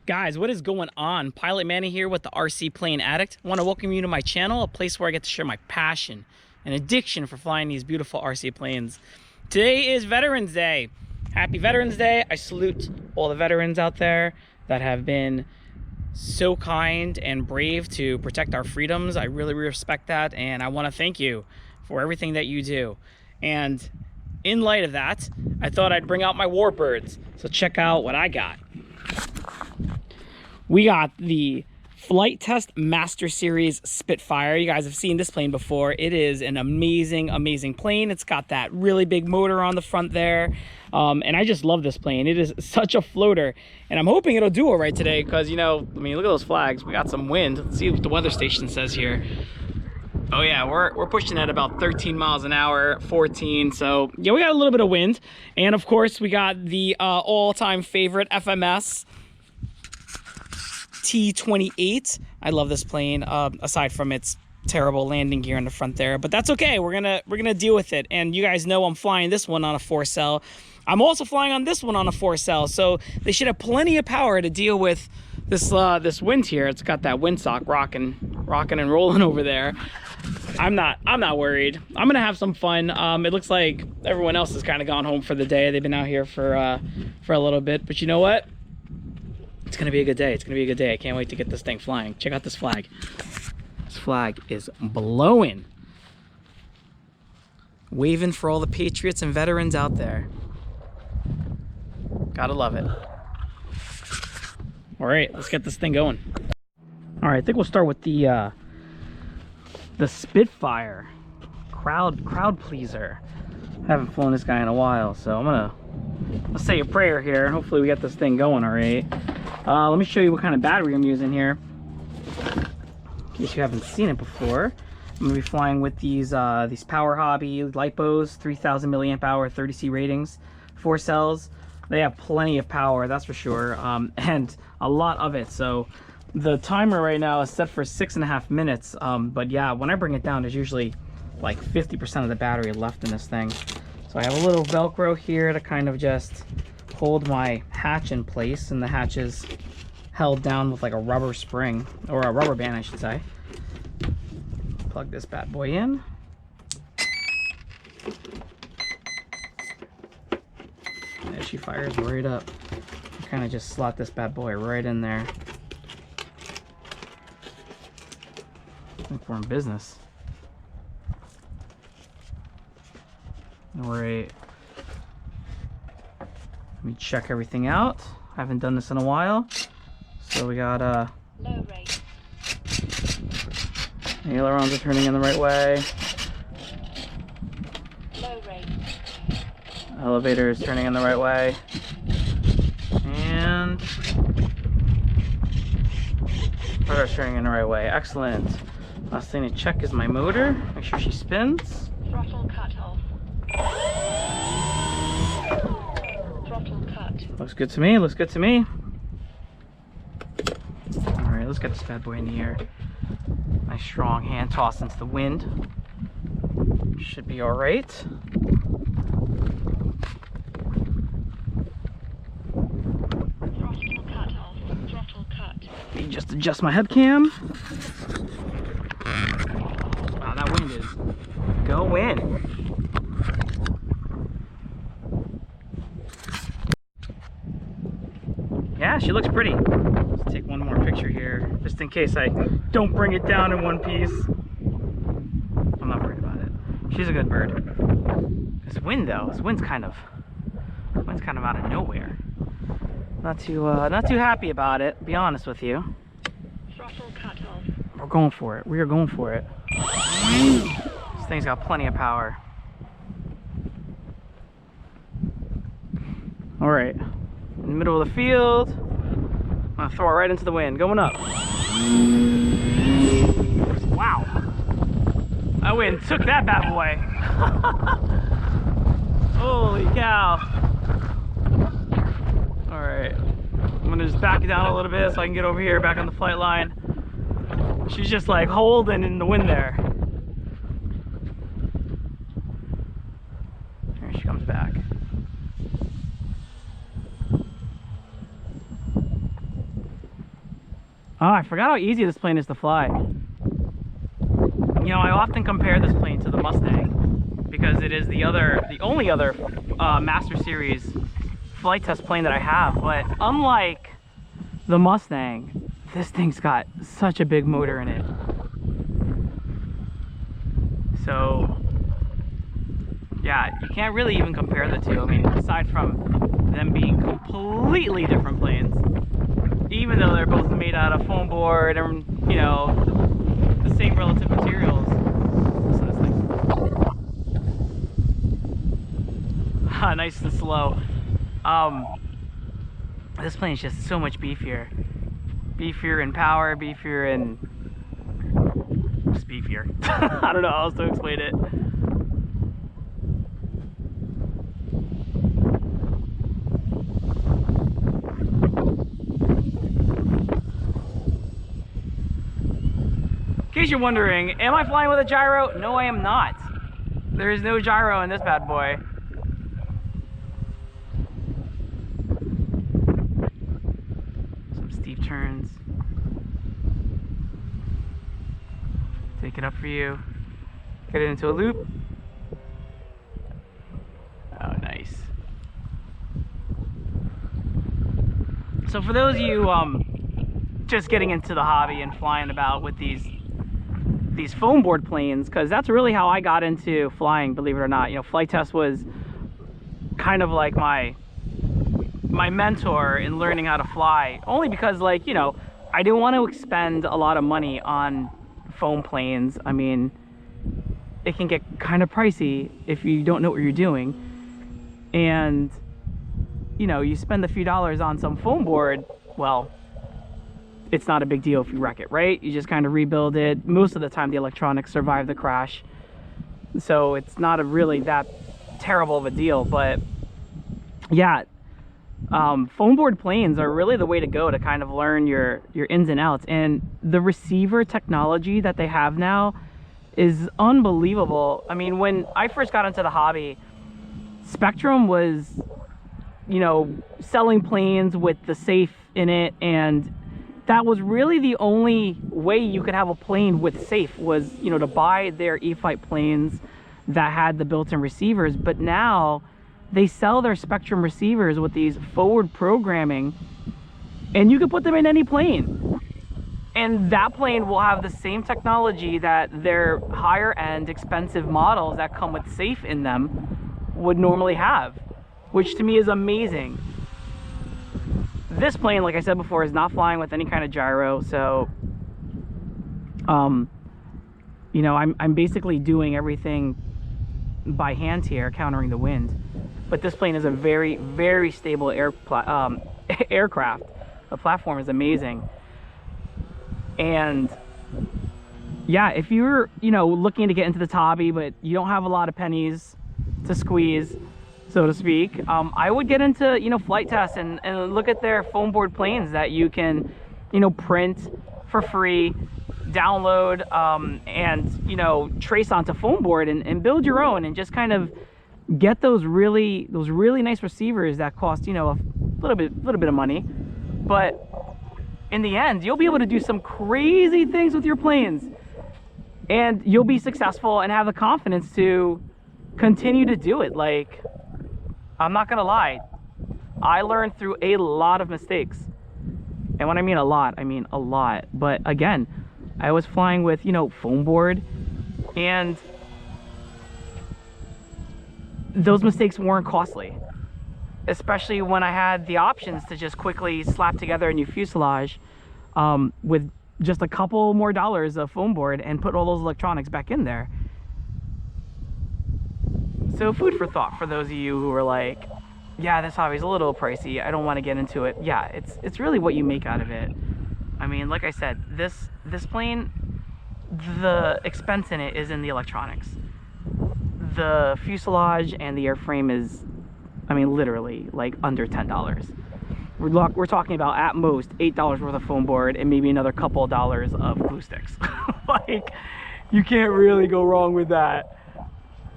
Guys, what is going on? Pilot Manny here with the RC Plane Addict. I want to welcome you to my channel, a place where I get to share my passion and addiction for flying these beautiful RC planes. Today is Veterans Day. Happy Veterans Day. I salute all the veterans out there that have been so kind and brave to protect our freedoms. I really respect that, and I want to thank you for everything that you do. And in light of that, I thought I'd bring out my warbirds. So check out what I got. We got the Flight Test Master Series Spitfire. You guys have seen this plane before. It is an amazing, amazing plane. It's got that really big motor on the front there. And I just love this plane. It is such a floater. And I'm hoping it'll do all right today because, you know, I mean, look at those flags. We got some wind. Let's see what the weather station says here. Oh yeah, we're pushing at about 13 miles an hour, 14. So yeah, we got a little bit of wind. And of course, we got the all-time favorite FMS T28. I love this plane, aside from its terrible landing gear in the front there, but that's okay. We're gonna deal with it. And you guys know I'm flying this one on a 4-cell. I'm also flying on this one on a 4-cell, so they should have plenty of power to deal with this this wind here. It's got that windsock rocking and rolling over there. I'm not worried. I'm gonna have some fun. It looks like everyone else has kind of gone home for the day. They've been out here for a little bit, but you know what? It's gonna be a good day. It's gonna be a good day. I can't wait to get this thing flying. Check out this flag. This flag is blowing. Waving for all the patriots and veterans out there. Gotta love it. All right, let's get this thing going. All right, I think we'll start with the Spitfire. Crowd pleaser. I haven't flown this guy in a while, so let's say a prayer here and hopefully we get this thing going. All right. Let me show you what kind of battery I'm using here, in case you haven't seen it before. I'm gonna be flying with these Power Hobby Lipos, 3,000 milliamp hour, 30C ratings, 4 cells. They have plenty of power, that's for sure, and a lot of it. So the timer right now is set for 6.5 minutes. But yeah, when I bring it down, there's usually like 50% of the battery left in this thing. So I have a little Velcro here to kind of just hold my hatch in place, and the hatch is held down with like a rubber spring, or a rubber band I should say. Plug this bad boy in. There she fires right up. Kind of just slot this bad boy right in there. I think we're in business. All right. Let me check everything out. I haven't done this in a while. So we got low rate. Ailerons are turning in the right way. Low rate. Elevator is turning in the right way. And rudder's turning in the right way. Excellent. Last thing to check is my motor. Make sure she spins. Throttle cut off. Throttle cut. Looks good to me. Looks good to me. All right, let's get this bad boy in the air. Nice strong hand toss into the wind. Should be all right. Throttle cut off. Throttle cut. Let me just adjust my head cam. Wow, that wind is going. Yeah, she looks pretty. Let's take one more picture here, just in case I don't bring it down in one piece. I'm not worried about it. She's a good bird. This wind though, this wind's kind of out of nowhere. Not too happy about it, to be honest with you. Throttle cut off. We're going for it. We are going for it. This thing's got plenty of power. All right. In the middle of the field. I'm gonna throw it right into the wind, going up. Wow. That wind took that bad boy. Holy cow. All right. I'm gonna just back it down a little bit so I can get over here back on the flight line. She's just like holding in the wind there. There she comes back. Oh, I forgot how easy this plane is to fly. You know, I often compare this plane to the Mustang because it is the only other Master Series flight test plane that I have. But unlike the Mustang, this thing's got such a big motor in it. So yeah, you can't really even compare the two. I mean, aside from them being completely different planes, even though they're both made out of foam board and, you know, the same relative materials. Listen to this thing. Nice and slow. This plane is just so much beefier. Beefier in power, beefier in... just beefier. I don't know how else to explain it. In case you're wondering, am I flying with a gyro? No, I am not. There is no gyro in this bad boy. Some steep turns. Take it up for you. Get it into a loop. Oh, nice. So for those of you just getting into the hobby and flying about with these foam board planes, because that's really how I got into flying, believe it or not. You know, flight test was kind of like my mentor in learning how to fly, only because, like, you know, I didn't want to expend a lot of money on foam planes. I mean, it can get kind of pricey if you don't know what you're doing, and you know, you spend a few dollars on some foam board, well, it's not a big deal if you wreck it, right? You just kind of rebuild it. Most of the time the electronics survive the crash, so it's not really that terrible of a deal. But yeah, foam board planes are really the way to go to kind of learn your ins and outs. And the receiver technology that they have now is unbelievable. I mean, when I first got into the hobby, Spectrum was, you know, selling planes with the safe in it, and that was really the only way you could have a plane with safe, was, you know, to buy their E-Fight planes that had the built-in receivers. But now they sell their Spectrum receivers with these forward programming, and you can put them in any plane, and that plane will have the same technology that their higher end expensive models that come with safe in them would normally have, which to me is amazing. This plane, like I said before, is not flying with any kind of gyro, so you know, I'm basically doing everything by hand here, countering the wind. But this plane is a very, very stable aircraft. The platform is amazing. And yeah, if you're, you know, looking to get into this hobby but you don't have a lot of pennies to squeeze, so to speak, I would get into, you know, flight tests and look at their foam board planes that you can, you know, print for free, download, and, you know, trace onto foam board and build your own, and just kind of get those really nice receivers that cost, you know, a little bit of money, but in the end you'll be able to do some crazy things with your planes, and you'll be successful and have the confidence to continue to do it. Like, I'm not gonna lie, I learned through a lot of mistakes, and when I mean a lot, I mean a lot. But again, I was flying with, you know, foam board, and those mistakes weren't costly, especially when I had the options to just quickly slap together a new fuselage with just a couple more dollars of foam board and put all those electronics back in there. So food for thought for those of you who are like, yeah, this hobby's a little pricey, I don't want to get into it. Yeah, it's really what you make out of it. I mean, like I said, this plane, the expense in it is in the electronics. The fuselage and the airframe is, I mean, literally like under $10. We're talking about at most $8 worth of foam board and maybe another couple of dollars of glue sticks. Like, you can't really go wrong with that.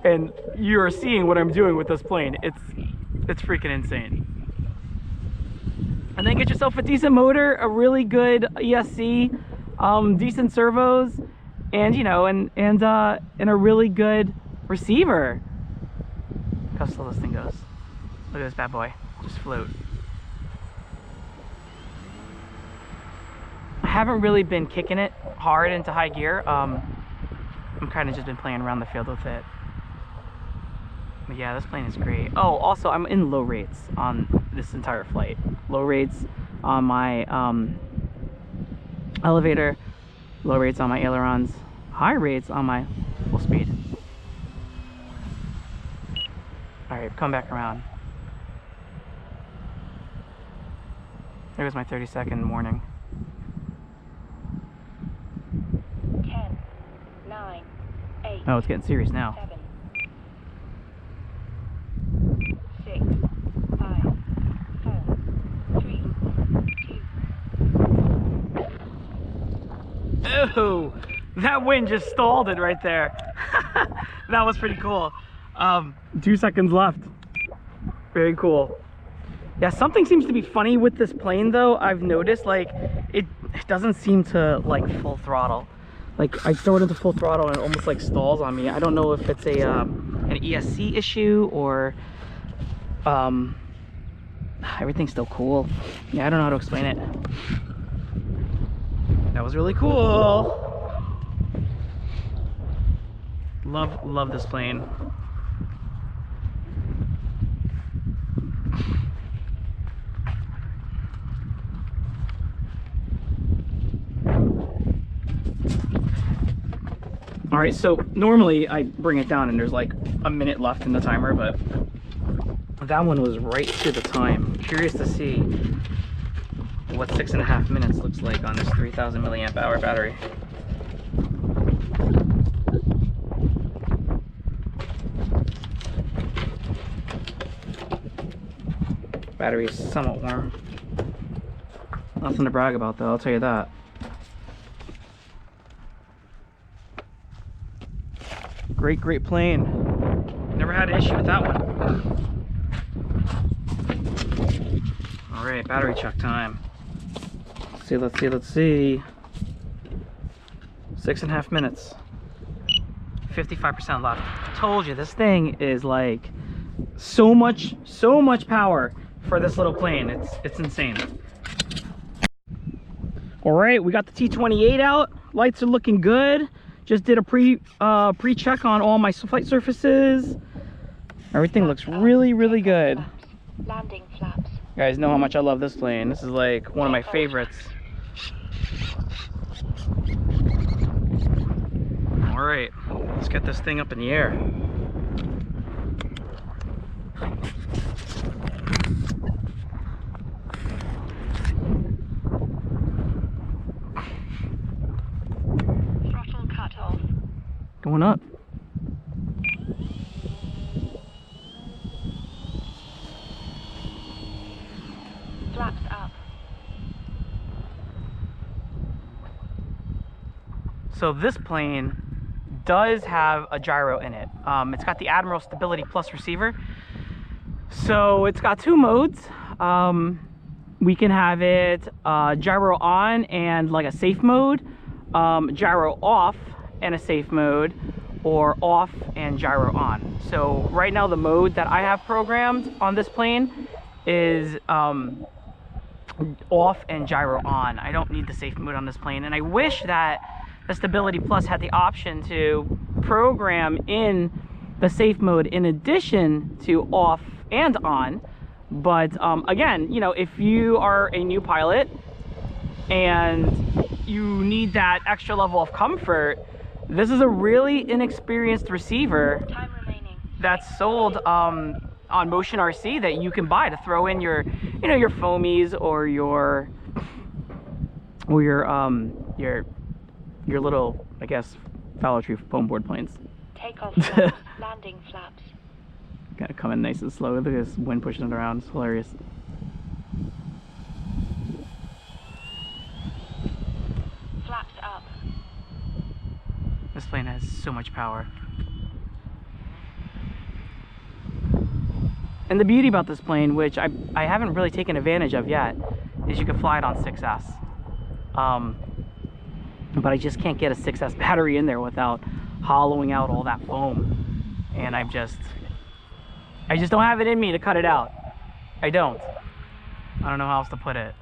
And you're seeing what I'm doing with this plane. It's freaking insane. and then get yourself a decent motor, a really good ESC, decent servos, and you know, and a really good receiver. Look how slow this thing goes. Look at this bad boy, just float. I haven't really been kicking it hard into high gear. I'm kind of just been playing around the field with it. But yeah, this plane is great. Oh, also I'm in low rates on this entire flight. Low rates on my elevator, low rates on my ailerons, high rates on my full speed. All right, come back around. There goes my 30-second warning. 10, 9, 8. Oh, it's getting serious now. 7, 6, 5, 4, 3, 2. Oh, that wind just stalled it right there. That was pretty cool. 2 seconds left. Very cool. Yeah, something seems to be funny with this plane though. I've noticed, like, it doesn't seem to like full throttle. Like, I throw it into full throttle and it almost like stalls on me. I don't know if it's a an ESC issue or everything's still cool. Yeah, I don't know how to explain it. That was really cool. Love this plane. All right, so normally I bring it down and there's like a minute left in the timer, but that one was right to the time. Curious to see what 6.5 minutes looks like on this 3000 milliamp hour battery. Battery is somewhat warm. Nothing to brag about though, I'll tell you that. Great plane. Never had an issue with that one. All right, battery check time. Let's see. 6.5 minutes. 55% left. Told you, this thing is like so much power for this little plane. It's insane. All right, we got the T28 out. Lights are looking good. Just did a pre-check on all my flight surfaces. Everything looks really good. Landing flaps. You guys know how much I love this plane. This is like one of my favorites. All right, let's get this thing up in the air. Going up. Flaps up. So this plane does have a gyro in it. It's got the Admiral Stability Plus receiver. So it's got 2 modes. We can have it gyro on and like a safe mode, gyro off and a safe mode, or off and gyro on. So right now the mode that I have programmed on this plane is off and gyro on. I don't need the safe mode on this plane, and I wish that the Stability Plus had the option to program in the safe mode in addition to off and on. But again, you know, if you are a new pilot and you need that extra level of comfort, this is a really inexperienced receiver that's sold on Motion RC that you can buy to throw in your, you know, your foamies or your little, I guess, fallow tree foam board planes. Takeoff flaps. Landing flaps. Gotta come in nice and slow. Look at this wind pushing it around. It's hilarious. Flaps up. This plane has so much power. And the beauty about this plane, which I haven't really taken advantage of yet, is you can fly it on 6S. But I just can't get a 6S battery in there without hollowing out all that foam. And I just don't have it in me to cut it out. I don't know how else to put it.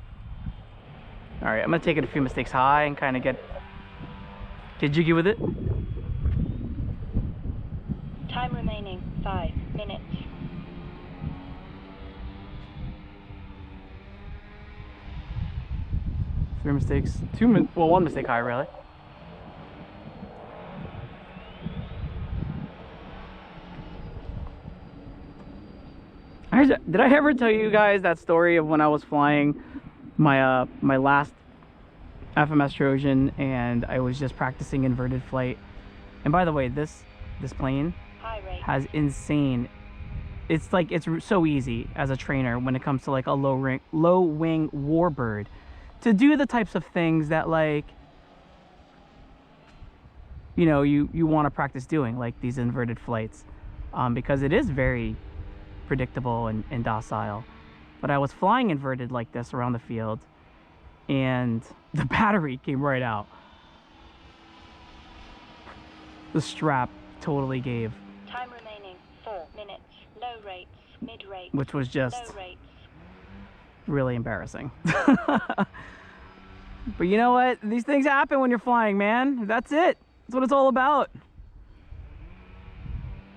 All right, I'm gonna take it a few mistakes high and kind of get jiggy with it. Time remaining 5 minutes. 3 mistakes, well, 1 mistake high, really. Did I ever tell you guys that story of when I was flying my my last FMS Trojan and I was just practicing inverted flight? And by the way, this plane has insane. It's like, it's so easy as a trainer when it comes to like a low wing warbird to do the types of things that, like, you know, you want to practice doing, like these inverted flights, because it is very predictable and docile. But I was flying inverted like this around the field and the battery came right out. The strap totally gave. Time remaining 4 minutes. Low rates, mid rates, which was just low rates. Really embarrassing. But you know what? These things happen when you're flying, man. That's it. That's what it's all about.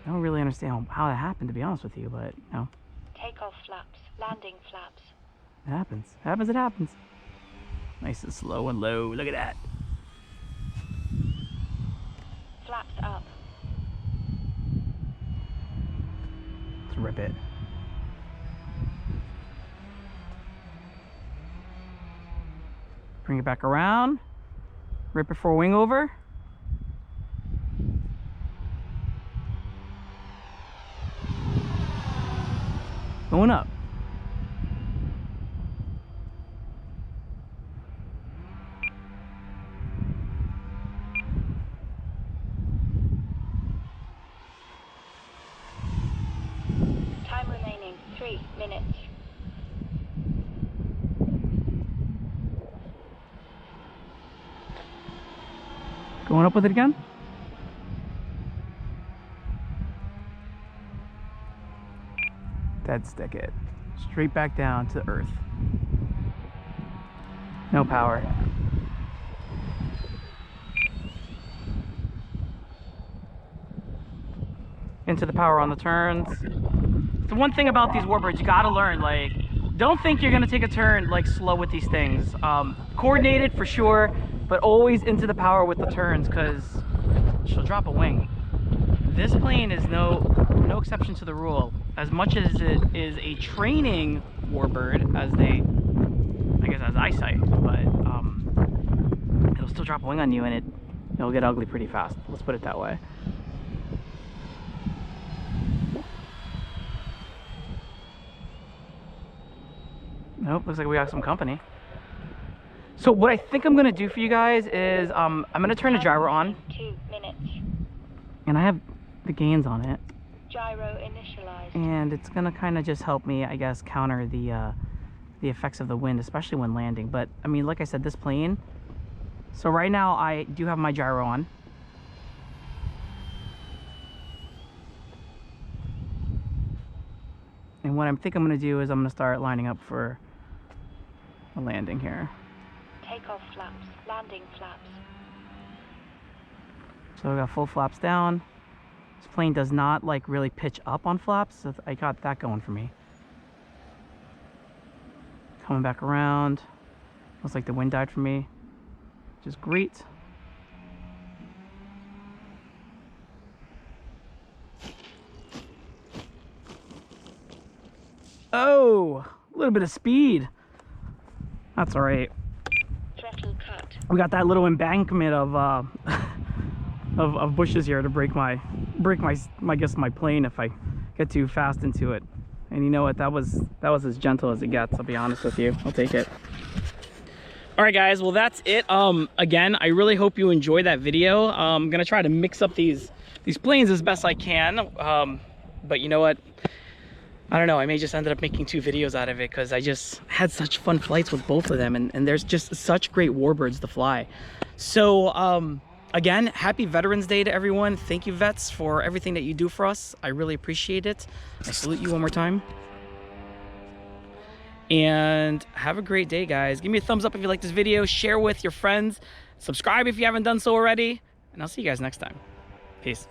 I don't really understand how that happened, to be honest with you, but you know. Takeoff flaps, landing flaps. It happens. It happens, it happens. Nice and slow and low. Look at that. Flaps up. Let's rip it. Bring it back around. Rip it for a wing over. Going up. Time remaining 3 minutes. Going up with it again. Dead stick it. Straight back down to earth. No power. Into the power on the turns. The one thing about these warbirds, you gotta learn, like, don't think you're gonna take a turn like slow with these things. Coordinated for sure, but always into the power with the turns, because she'll drop a wing. This plane is no exception to the rule. As much as it is a training warbird, as eyesight, but it'll still drop a wing on you, and it'll get ugly pretty fast. Let's put it that way. Nope, looks like we got some company. So what I think I'm gonna do for you guys is I'm gonna turn the gyro on. 2 minutes. And I have the gains on it. Gyro initialized. And it's gonna kind of just help me, I guess, counter the effects of the wind, especially when landing. But I mean, like I said, this plane. So right now I do have my gyro on. And what I think I'm gonna do is I'm gonna start lining up for a landing here. Takeoff flaps, landing flaps. So I got full flaps down. This plane does not like really pitch up on flaps, so I got that going for me. Coming back around. Looks like the wind died for me, which is great. Oh, a little bit of speed. That's all right. Throttle cut. We got that little embankment of of bushes here to break my plane if I get too fast into it. And you know what? That was as gentle as it gets. I'll be honest with you. I'll take it. All right, guys. Well, that's it. Again, I really hope you enjoyed that video. I'm gonna try to mix up these planes as best I can. But you know what? I don't know, I may just ended up making 2 videos out of it because I just had such fun flights with both of them, and there's just such great warbirds to fly. So again, happy Veterans Day to everyone. Thank you, vets, for everything that you do for us. I really appreciate it. I salute you one more time. And have a great day, guys. Give me a thumbs up if you like this video, share with your friends, subscribe if you haven't done so already, and I'll see you guys next time. Peace.